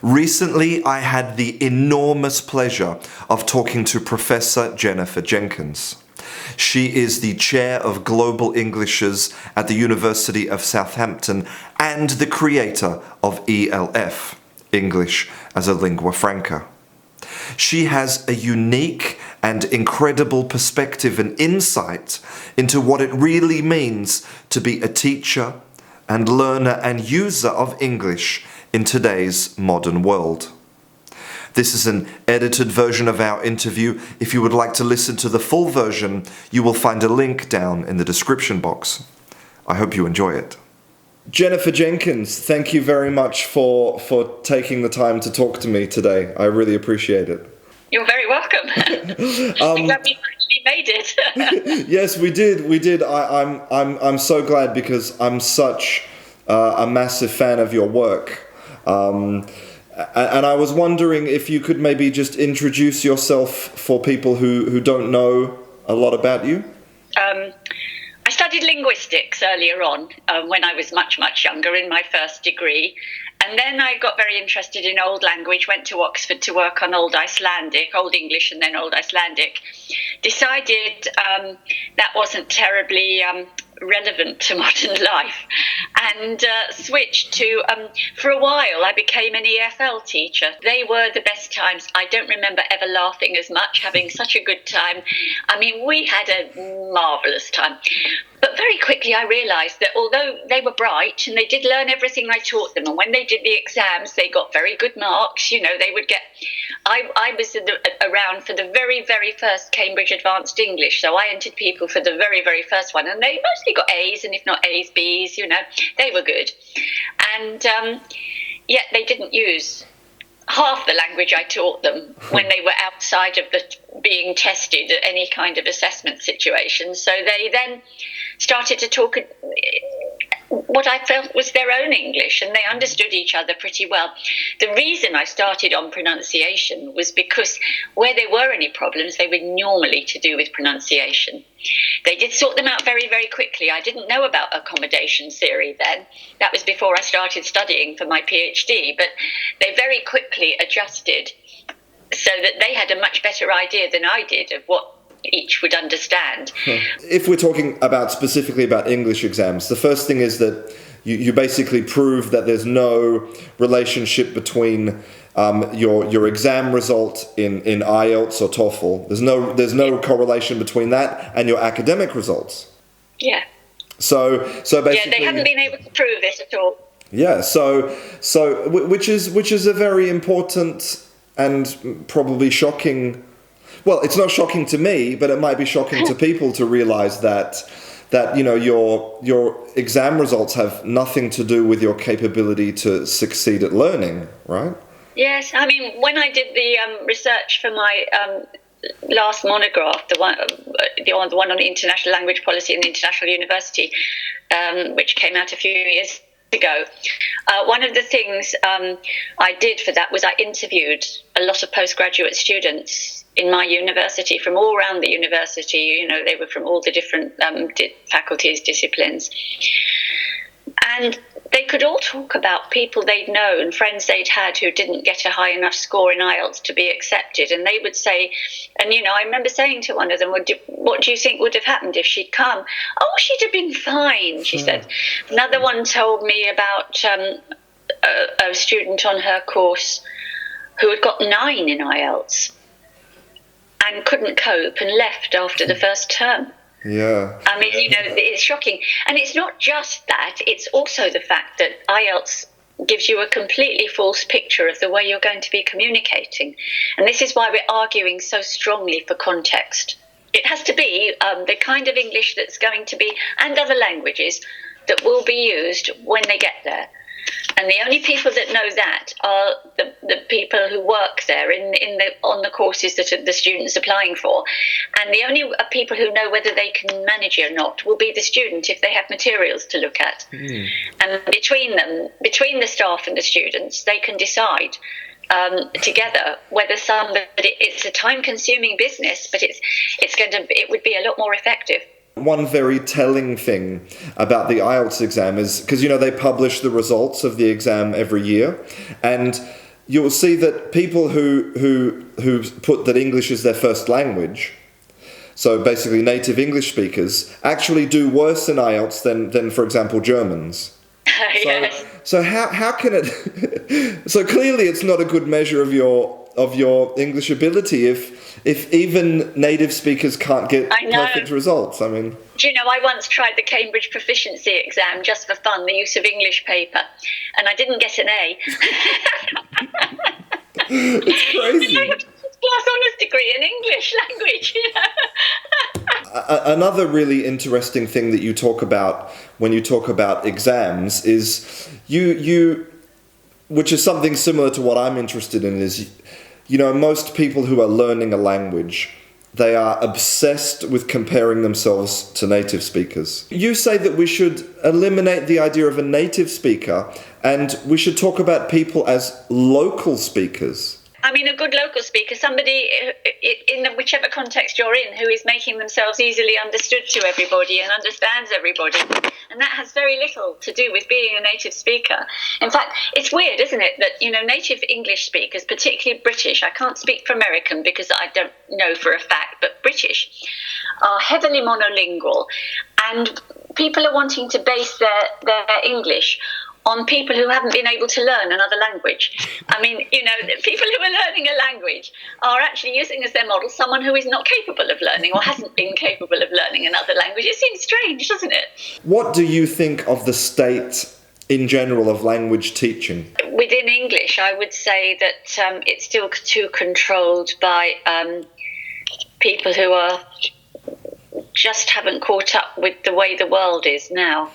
Recently, I had the enormous pleasure of talking to Professor Jennifer Jenkins. She is the Chair of Global Englishes at the University of Southampton and the creator of ELF, English as a Lingua Franca. She has a unique and incredible perspective and insight into what it really means to be a teacher and learner and user of English in today's modern world. This is an edited version of our interview. If you would like to listen to the full version, you will find a link down in the description box. I hope you enjoy it. Jennifer Jenkins, thank you very much for taking the time to talk to me today. I really appreciate it. You're very welcome. I'm glad we actually made it. Yes, we did. I'm so glad because I'm such a massive fan of your work. And I was wondering if you could maybe just introduce yourself for people who don't know a lot about you. I studied linguistics earlier on when I was much younger in my first degree. And then I got very interested in Old Language, went to Oxford to work on Old Icelandic, Old English and then Old Icelandic. Decided that wasn't terribly relevant to modern life and switched to, for a while I became an EFL teacher. They were the best times. I don't remember ever laughing as much, having such a good time. I mean, we had a marvellous time. But very quickly I realised that although they were bright and they did learn everything I taught them, and when they did the exams they got very good marks, you know, they would get... I was around for the very first Cambridge Advanced English, so I entered people for the very first one, and they mostly got A's, and if not A's, B's, you know, they were good. And yet they didn't use half the language I taught them when they were outside of the being tested at any kind of assessment situation. So they then started to talk what I felt was their own English, and they understood each other pretty well. The reason I started on pronunciation was because where there were any problems, they were normally to do with pronunciation. They did sort them out very quickly. I didn't know about accommodation theory then. That was before I started studying for my PhD, but they very quickly adjusted so that they had a much better idea than I did of what each would understand. If we're talking about specifically about English exams, the first thing is that you basically prove that there's no relationship between your exam result in IELTS or TOEFL. There's no correlation between that and your academic results. Yeah. So basically, yeah, they haven't been able to prove this at all. Yeah. So which is a very important and probably shocking. Well, it's not shocking to me, but it might be shocking to people to realise that you know your exam results have nothing to do with your capability to succeed at learning, right? Yes, I mean, when I did the research for my last monograph, the one on international language policy in the International University, which came out a few years ago, one of the things I did for that was I interviewed a lot of postgraduate students in my university from all around the university. You know, they were from all the different faculties, disciplines. And they could all talk about people they'd known, friends they'd had who didn't get a high enough score in IELTS to be accepted. And they would say, and, you know, I remember saying to one of them, what do you think would have happened if she'd come? Oh, she'd have been fine, she said. Another one told me about a student on her course who had got 9 in IELTS and couldn't cope and left after the first term. Yeah. I mean, you know, it's shocking. And it's not just that, it's also the fact that IELTS gives you a completely false picture of the way you're going to be communicating. And this is why we're arguing so strongly for context. It has to be the kind of English that's going to be, and other languages, that will be used when they get there. And the only people that know that are the people who work there on the courses that the student's applying for. And the only people who know whether they can manage it or not will be the student if they have materials to look at. And between the staff and the students, they can decide together whether it's a time-consuming business, but it would be a lot more effective. One very telling thing about the IELTS exam is, because, you know, they publish the results of the exam every year, and you'll see that people who put that English is their first language, so basically native English speakers, actually do worse in IELTS than for example, Germans. Yes. So how can it? So clearly, it's not a good measure of your English ability if even native speakers can't get perfect results. I mean, do you know, I once tried the Cambridge proficiency exam just for fun, the use of English paper, and I didn't get an A. It's crazy. I have a class honours degree in English language. You know? Another really interesting thing that you talk about when you talk about exams is which is something similar to what I'm interested in, is, you know, most people who are learning a language, they are obsessed with comparing themselves to native speakers. You say that we should eliminate the idea of a native speaker and we should talk about people as local speakers. I mean, a good local speaker, somebody in whichever context you're in, who is making themselves easily understood to everybody and understands everybody. And that has very little to do with being a native speaker. In fact, it's weird, isn't it, that, you know, native English speakers, particularly British, I can't speak for American because I don't know for a fact, but British are heavily monolingual, and people are wanting to base their English on people who haven't been able to learn another language. I mean, you know, people who are learning a language are actually using as their model someone who is not capable of learning or hasn't been capable of learning another language. It seems strange, doesn't it? What do you think of the state in general of language teaching? Within English, I would say that it's still too controlled by people who are just haven't caught up with the way the world is now.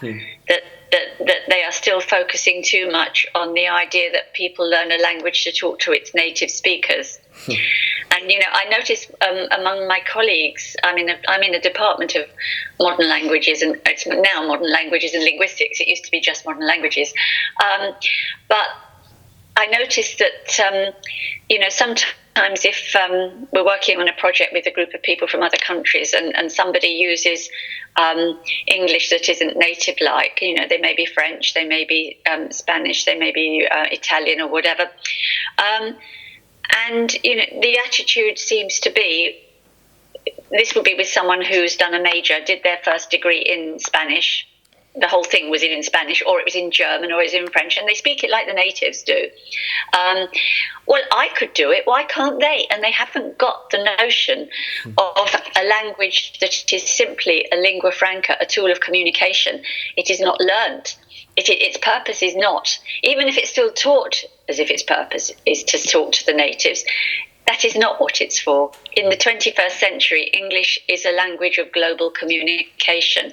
That they are still focusing too much on the idea that people learn a language to talk to its native speakers. And, you know, I notice among my colleagues, I'm in a department of modern languages, and it's now modern languages and linguistics. It used to be just modern languages. But I noticed that, you know, sometimes if we're working on a project with a group of people from other countries and somebody uses English that isn't native-like, you know, they may be French, they may be Spanish, they may be Italian or whatever. And, you know, the attitude seems to be, this would be with someone who's done a major, did their first degree in Spanish, the whole thing was in Spanish, or it was in German, or it was in French, and they speak it like the natives do. Well, I could do it, why can't they? And they haven't got the notion of a language that is simply a lingua franca, a tool of communication. It is not learnt. Its purpose is not, even if it's still taught as if its purpose is to talk to the natives, that is not what it's for. In the 21st century, English is a language of global communication.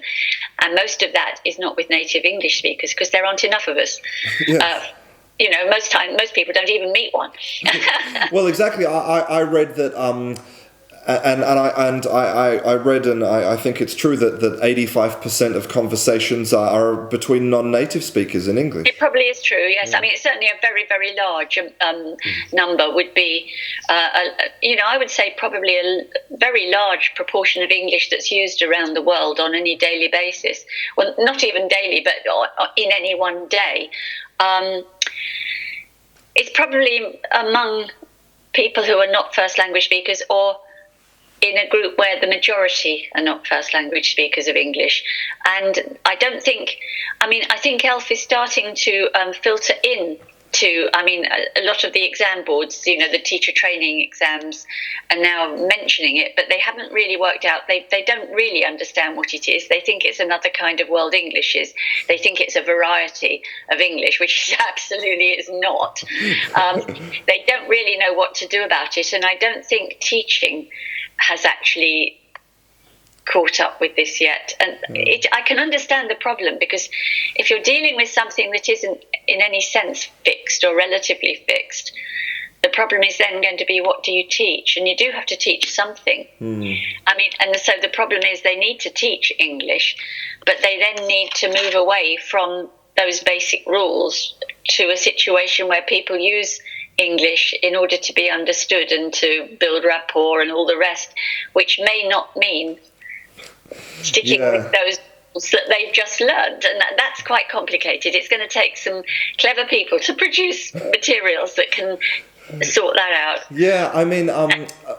And most of that is not with native English speakers because there aren't enough of us. Yes. You know, most people don't even meet one. Well, exactly. I read that, I read, and I think it's true that 85% of conversations are between non-native speakers in English. It probably is true, yes. I mean, it's certainly a very, very large number would be, you know, I would say probably a very large proportion of English that's used around the world on any daily basis. Well, not even daily, but in any one day. It's probably among people who are not first language speakers, or in a group where the majority are not first language speakers of English. And I think ELF is starting to filter in to, I mean, a lot of the exam boards, you know, the teacher training exams are now mentioning it, but they haven't really worked out, they don't really understand what it is. They think it's another kind of world Englishes. They think it's a variety of English, which absolutely is not. They don't really know what to do about it, and I don't think teaching has actually caught up with this yet. And I can understand the problem, because if you're dealing with something that isn't in any sense fixed or relatively fixed, the problem is then going to be, what do you teach? And you do have to teach something. I mean, and so the problem is they need to teach English, but they then need to move away from those basic rules to a situation where people use English in order to be understood and to build rapport and all the rest, which may not mean sticking with those that they've just learned, and that's quite complicated. It's going to take some clever people to produce materials that can sort that out. Yeah, I mean,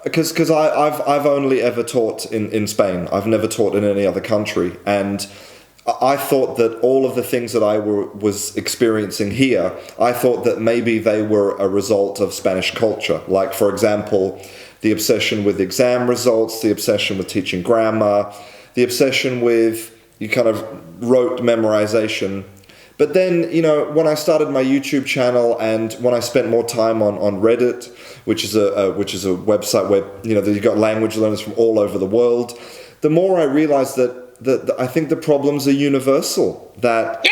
because I've only ever taught in Spain. I've never taught in any other country, and I thought that all of the things that I was experiencing here, I thought that maybe they were a result of Spanish culture. Like, for example, the obsession with exam results, the obsession with teaching grammar, the obsession with you kind of rote memorization. But then, you know, when I started my YouTube channel and when I spent more time on Reddit, which is a website where, you know, you've got language learners from all over the world, the more I realized that I think the problems are universal. That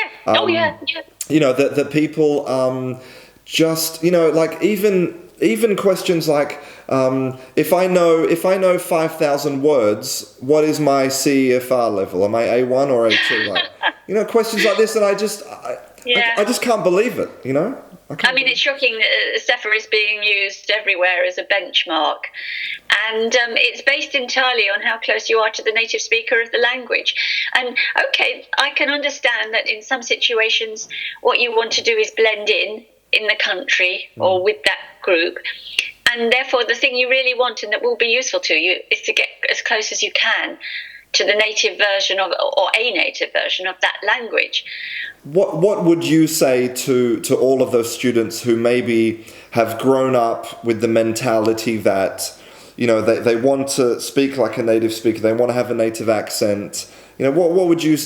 you know, that people just, you know, like even questions like if I know 5,000 words, what is my CEFR level? Am I A1 or A2? Like, you know, questions like this, and I just can't believe it. You know. I mean, it's shocking that CEFR is being used everywhere as a benchmark, and it's based entirely on how close you are to the native speaker of the language. And okay, I can understand that in some situations, what you want to do is blend in the country or with that group. And therefore, the thing you really want and that will be useful to you is to get as close as you can to the native version of, or a native version of that language. What would you say to all of those students who maybe have grown up with the mentality that, you know, they want to speak like a native speaker, they want to have a native accent? You know, what would you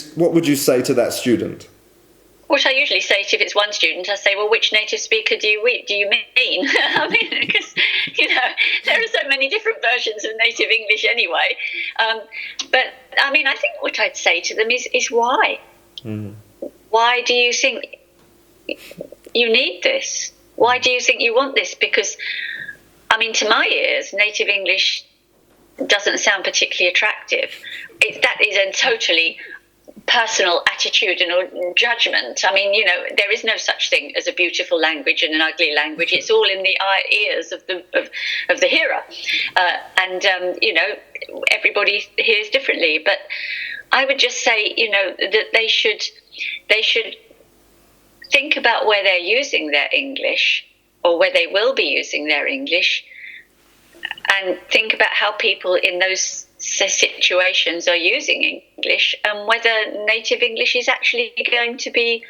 say to that student? What I usually say to, if it's one student, I say, well, which native speaker do you mean? I mean, because, you know, there are so many different versions of native English anyway. But, I mean, I think what I'd say to them is why? Mm. Why do you think you need this? Why do you think you want this? Because, I mean, to my ears, native English doesn't sound particularly attractive. That is a totally personal attitude and judgment. I mean, you know, there is no such thing as a beautiful language and an ugly language. It's all in the ears of the hearer, and you know, everybody hears differently. But I would just say, you know, that they should think about where they're using their English or where they will be using their English, and think about how people in those situations are using English and whether native English is actually going to be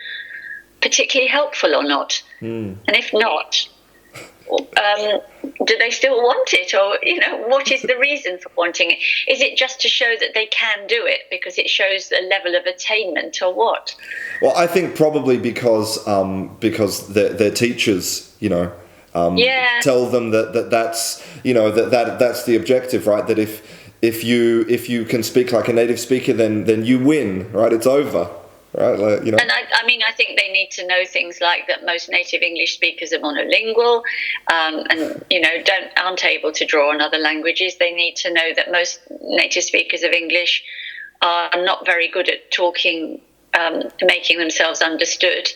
particularly helpful or not. And if not, do they still want it? Or, you know, what is the reason for wanting it? Is it just to show that they can do it because it shows a level of attainment, or what? Well, I think probably because their teachers, you know, tell them that's, you know, that's the objective, right? That if you can speak like a native speaker, then you win, right? It's over, right? Like, you know. And I mean, I think they need to know things like that most native English speakers are monolingual, and, you know, aren't able to draw on other languages. They need to know that most native speakers of English are not very good at talking, making themselves understood,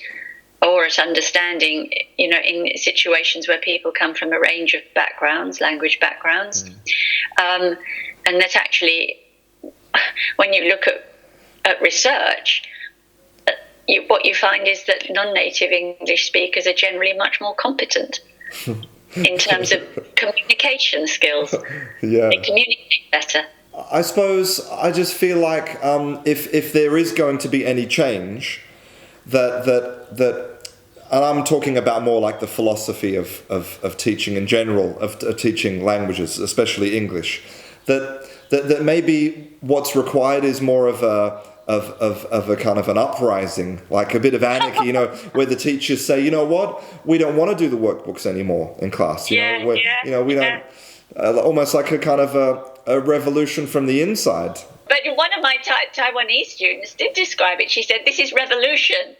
or at understanding, you know, in situations where people come from a range of backgrounds, language backgrounds. And that actually, when you look at research, what you find is that non-native English speakers are generally much more competent in terms of communication skills. Yeah. They communicate better. I suppose I just feel like if there is going to be any change, that and I'm talking about more like the philosophy of teaching in general, of teaching languages, especially English, that maybe what's required is more of a kind of an uprising, like a bit of anarchy, you know, where the teachers say, you know what, we don't want to do the workbooks anymore in class, you know, we don't, almost like a kind of a revolution from the inside. But one of my Taiwanese students did describe it. She said, this is revolution.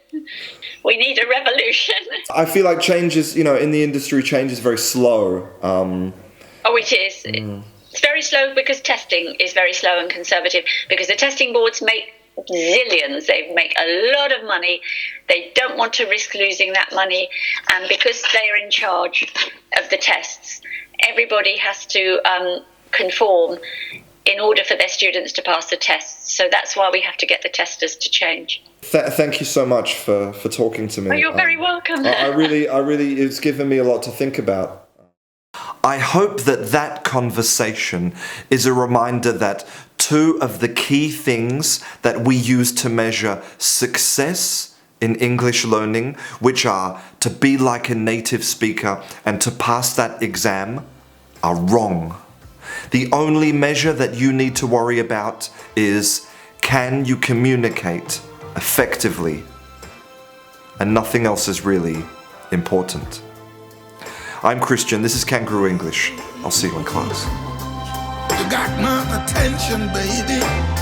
We need a revolution. I feel like change is, you know, in the industry, change is very slow. Oh, it is. It's very slow because testing is very slow and conservative, because the testing boards make zillions. They make a lot of money. They don't want to risk losing that money. And because they are in charge of the tests, everybody has to conform in order for their students to pass the tests. So that's why we have to get the testers to change. Thank you so much for talking to me. Oh, you're very welcome. I really, it's given me a lot to think about. I hope that conversation is a reminder that two of the key things that we use to measure success in English learning, which are to be like a native speaker and to pass that exam, are wrong. The only measure that you need to worry about is, can you communicate effectively? And nothing else is really important. I'm Christian, this is Canguro English. I'll see you in class. You got my attention, baby.